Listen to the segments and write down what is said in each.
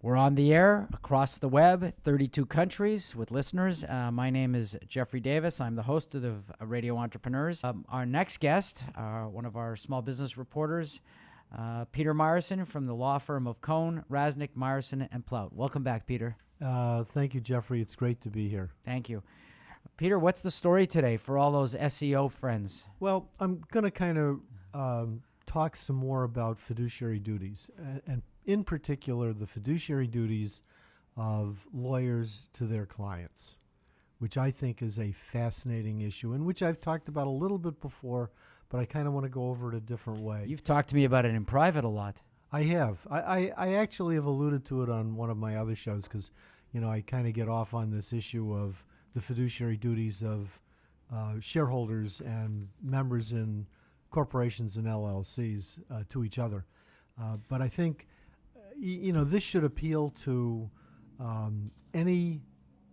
We're on the air across the web, 32 countries with listeners. My name is Jeffrey Davis. I'm the host of Radio Entrepreneurs. Our next guest, one of our small business reporters, Peter Myerson from the law firm of Cohn, Rasnick, Myerson, and Plout. Welcome back, Peter. Thank you, Jeffrey. It's great to be here. Thank you. Peter, what's the story today for all those SEO friends? Well, I'm going to kind of talk some more about fiduciary duties, and in particular, the fiduciary duties of lawyers to their clients, which I think is a fascinating issue and which I've talked about a little bit before, but I kind of want to go over it a different way. You've talked to me about it in private a lot. I have. I actually have alluded to it on one of my other shows because, I kind of get off on this issue of the fiduciary duties of shareholders and members in corporations and LLCs to each other. But I think, this should appeal to any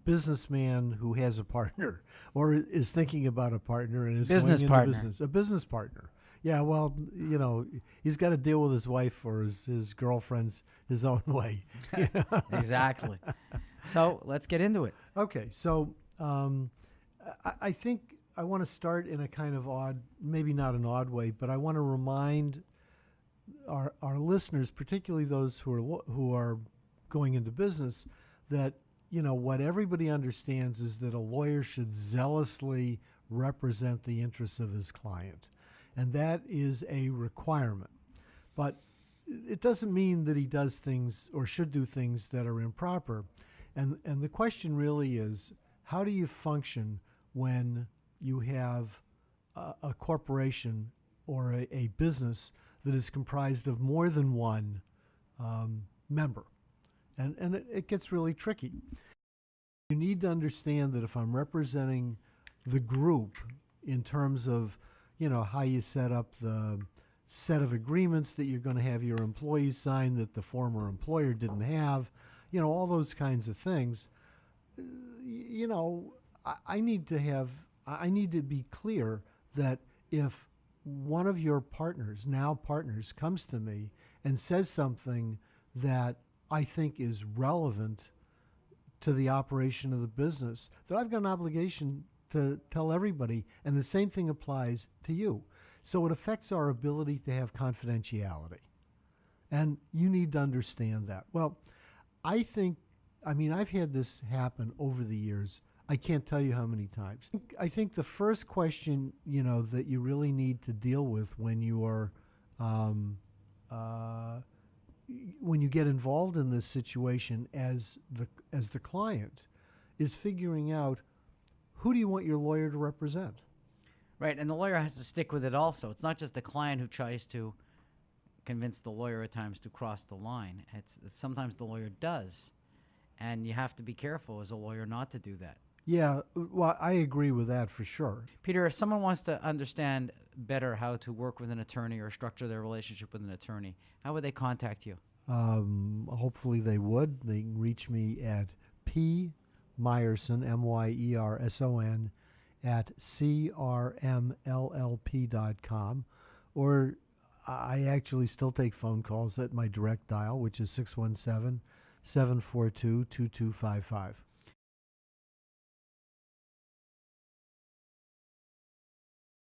businessman who has a partner or is thinking about a partner and is business going partner. into business. A business partner. Yeah, well, he's got to deal with his wife or his girlfriend's his own way. Exactly. So let's get into it. Okay, so I think I want to start in a kind of odd, maybe not an odd way, but I want to remind our listeners, particularly those who are going into business, that what everybody understands is that a lawyer should zealously represent the interests of his client, and that is a requirement. But it doesn't mean that he does things or should do things that are improper. And the question really is, how do you function when you have a corporation or a business that is comprised of more than one member? And it gets really tricky. You need to understand that if I'm representing the group in terms of, how you set up the set of agreements that you're going to have your employees sign that the former employer didn't have, all those kinds of things, I need to be clear that if one of your partners, now partners, comes to me and says something that I think is relevant to the operation of the business, that I've got an obligation to tell everybody, and the same thing applies to you. So it affects our ability to have confidentiality. And you need to understand that. Well, I've had this happen over the years. I can't tell you how many times. I think the first question, that you really need to deal with when you are, when you get involved in this situation as the client, is figuring out, who do you want your lawyer to represent? Right, and the lawyer has to stick with it also. It's not just the client who tries to convince the lawyer at times to cross the line. It's sometimes the lawyer does, and you have to be careful as a lawyer not to do that. Yeah, well, I agree with that for sure. Peter, if someone wants to understand better how to work with an attorney or structure their relationship with an attorney, how would they contact you? Hopefully they would. They can reach me at Myerson, Myerson, at crmllp.com, or I actually still take phone calls at my direct dial, which is 617-742-2255.